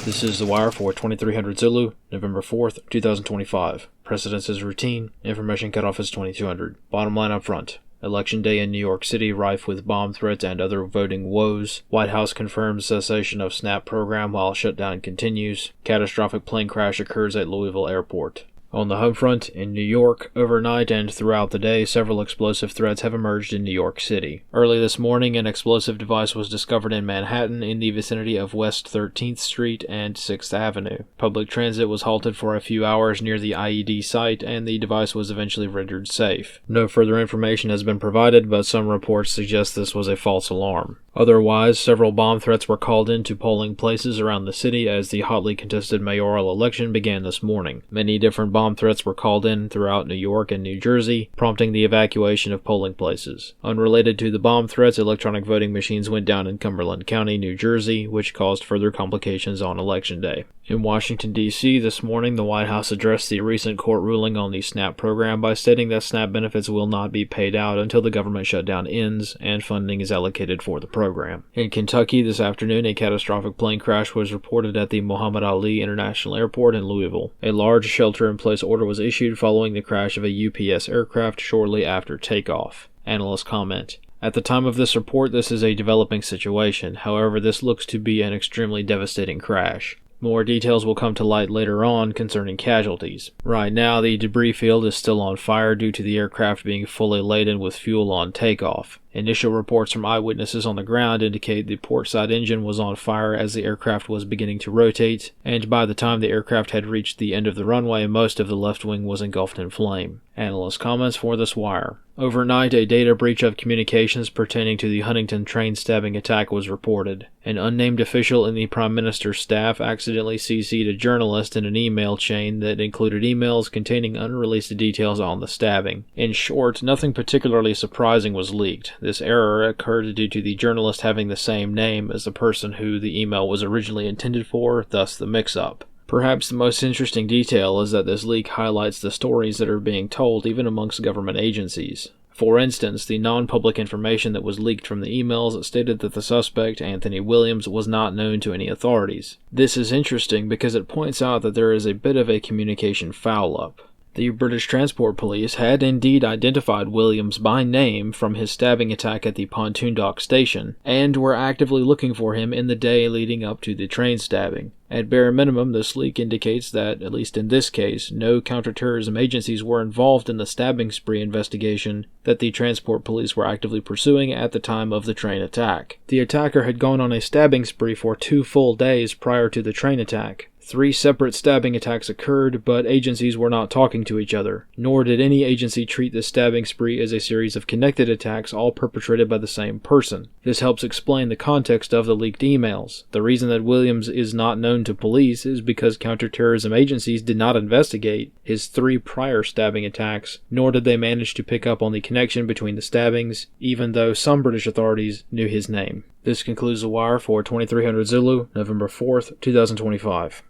This is The Wire for 2300 Zulu, November 4th, 2025. Precedence is routine. Information cutoff is 2200. Bottom line up front. Election day in New York City rife with bomb threats and other voting woes. White House confirms cessation of SNAP program while shutdown continues. Catastrophic plane crash occurs at Louisville Airport. On the home front, in New York, overnight and throughout the day, several explosive threats have emerged in New York City. Early this morning, an explosive device was discovered in Manhattan in the vicinity of West 13th Street and 6th Avenue. Public transit was halted for a few hours near the IED site, and the device was eventually rendered safe. No further information has been provided, but some reports suggest this was a false alarm. Otherwise, several bomb threats were called into polling places around the city as the hotly contested mayoral election began this morning. Many different bomb threats were called in throughout New York and New Jersey, prompting the evacuation of polling places. Unrelated to the bomb threats, electronic voting machines went down in Cumberland County, New Jersey, which caused further complications on Election Day. In Washington, D.C. this morning, the White House addressed the recent court ruling on the SNAP program by stating that SNAP benefits will not be paid out until the government shutdown ends and funding is allocated for the program. In Kentucky this afternoon, a catastrophic plane crash was reported at the Muhammad Ali International Airport in Louisville. A large shelter-in-place order was issued following the crash of a UPS aircraft shortly after takeoff. Analysts comment. At the time of this report, this is a developing situation. However, this looks to be an extremely devastating crash. More details will come to light later on concerning casualties. Right now, the debris field is still on fire due to the aircraft being fully laden with fuel on takeoff. Initial reports from eyewitnesses on the ground indicate the portside engine was on fire as the aircraft was beginning to rotate, and by the time the aircraft had reached the end of the runway, most of the left wing was engulfed in flame. Analyst comments for this wire. Overnight, a data breach of communications pertaining to the Huntington train stabbing attack was reported. An unnamed official in the Prime Minister's staff accidentally CC'd a journalist in an email chain that included emails containing unreleased details on the stabbing. In short, nothing particularly surprising was leaked. This error occurred due to the journalist having the same name as the person who the email was originally intended for, thus the mix-up. Perhaps the most interesting detail is that this leak highlights the stories that are being told even amongst government agencies. For instance, the non-public information that was leaked from the emails stated that the suspect, Anthony Williams, was not known to any authorities. This is interesting because it points out that there is a bit of a communication foul-up. The British Transport Police had indeed identified Williams by name from his stabbing attack at the pontoon dock station, and were actively looking for him in the day leading up to the train stabbing. At bare minimum, this leak indicates that, at least in this case, no counterterrorism agencies were involved in the stabbing spree investigation that the transport police were actively pursuing at the time of the train attack. The attacker had gone on a stabbing spree for 2 full days prior to the train attack. 3 separate stabbing attacks occurred, but agencies were not talking to each other, nor did any agency treat the stabbing spree as a series of connected attacks all perpetrated by the same person. This helps explain the context of the leaked emails. The reason that Williams is not known to police is because counterterrorism agencies did not investigate his 3 prior stabbing attacks, nor did they manage to pick up on the connection between the stabbings, even though some British authorities knew his name. This concludes The Wire for 2300 Zulu, November 4th, 2025.